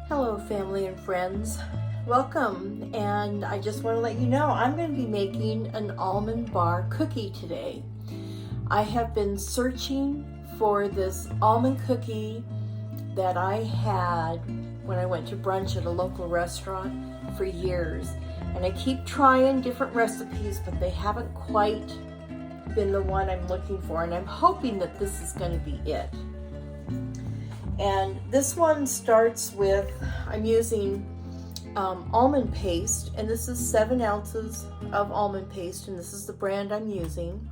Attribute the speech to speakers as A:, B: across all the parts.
A: Hello family and friends, welcome, and I just want to let you know I'm going to be making an almond bar cookie today. I have been searching for this almond cookie that I had when I went to brunch at a local restaurant for years, and I keep trying different recipes but they haven't quite been the one I'm looking for, and I'm hoping that this is going to be it. And this one starts with, I'm using almond paste, and this is 7 ounces of almond paste, and this is the brand I'm using.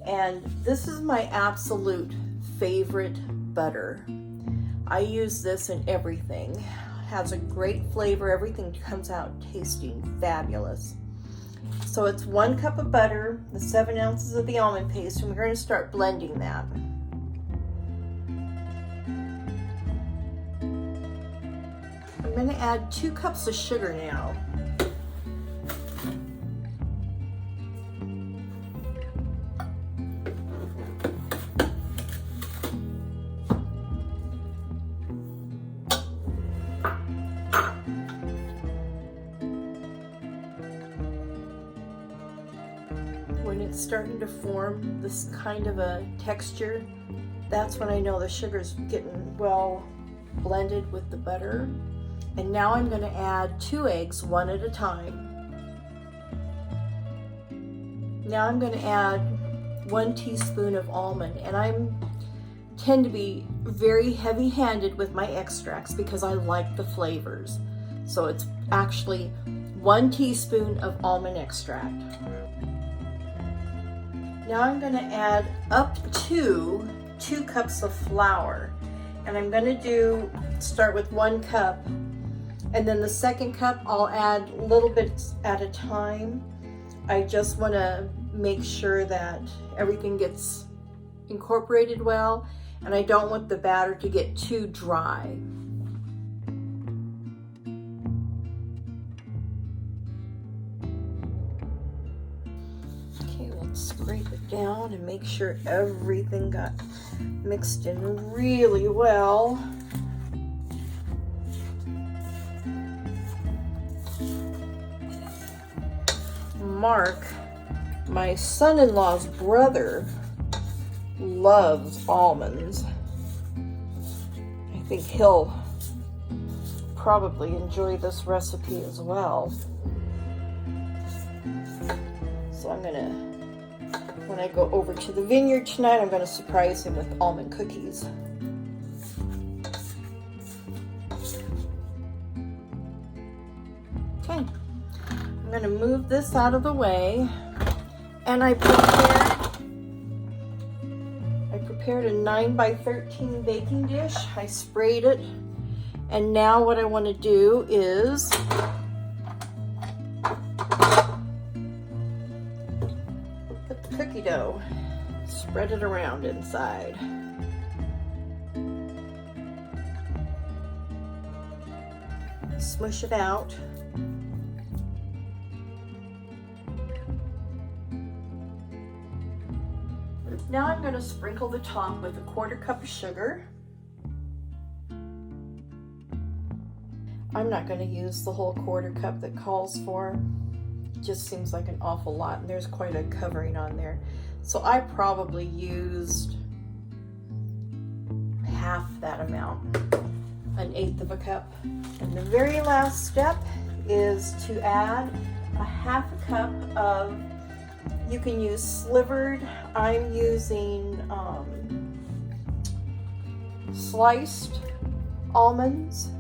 A: And this is my absolute favorite butter. I use this in everything. It has a great flavor. Everything comes out tasting fabulous. So it's 1 cup of butter, the 7 ounces of the almond paste, and we're going to start blending that. I'm going to add 2 cups of sugar now. When it's starting to form this kind of a texture, that's when I know the sugar's getting well blended with the butter. And now I'm going to add 2 eggs, 1 at a time. Now I'm going to add 1 teaspoon of almond, and I tend to be very heavy-handed with my extracts because I like the flavors. So it's actually 1 teaspoon of almond extract. Now I'm going to add up to 2 cups of flour, and I'm going to start with 1 cup. And then the 2nd cup, I'll add little bits at a time. I just want to make sure that everything gets incorporated well, and I don't want the batter to get too dry. Okay, let's scrape it down and make sure everything got mixed in really well. Mark, my son-in-law's brother, loves almonds. I think he'll probably enjoy this recipe as well. So I'm gonna, when I go over to the vineyard tonight, I'm gonna surprise him with almond cookies. Okay. I'm going to move this out of the way, and I prepared a 9x13 baking dish. I sprayed it, and now what I want to do is put the cookie dough, spread it around inside. Smush it out. Now I'm going to sprinkle the top with a 1/4 cup of sugar. I'm not going to use the whole 1/4 cup that calls for. It just seems like an awful lot, and there's quite a covering on there. So I probably used half that amount, 1/8 of a cup. And the very last step is to add a 1/2 cup of, you can use slivered, I'm using sliced almonds.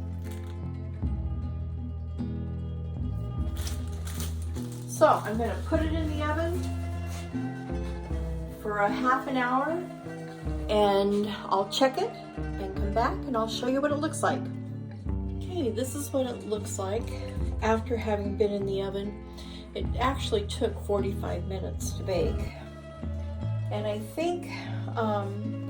A: So I'm going to put it in the oven for a half an hour, and I'll check it and come back and I'll show you what it looks like. Okay, this is what it looks like after having been in the oven. It actually took 45 minutes to bake. And I think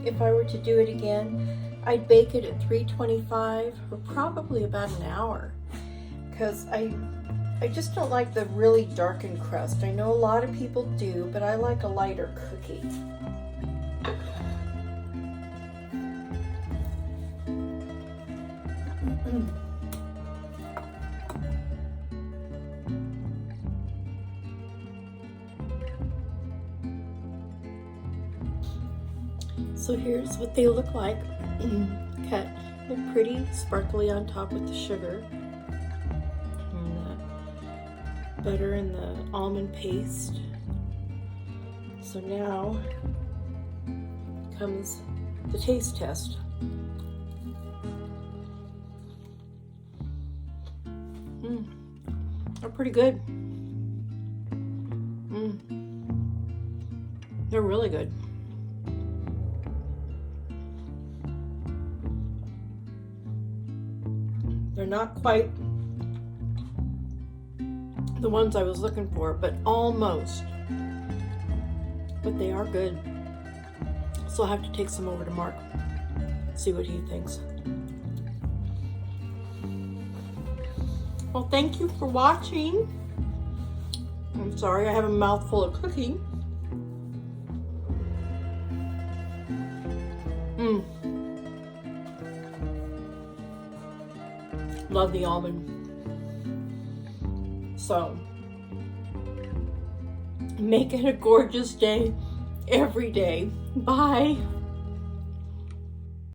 A: if I were to do it again, I'd bake it at 325 for probably about an hour, because I just don't like the really darkened crust. I know a lot of people do, but I like a lighter cookie. So here's what they look like. Cut. They're pretty sparkly on top with the sugar and the butter and the almond paste. So now comes the taste test. They're pretty good. They're really good. They're not quite the ones I was looking for, but almost. But they are good. So I'll have to take some over to Mark, see what he thinks. Well, thank you for watching. I'm sorry I have a mouthful of cooking. Love the almond. So, make it a gorgeous day every day. Bye.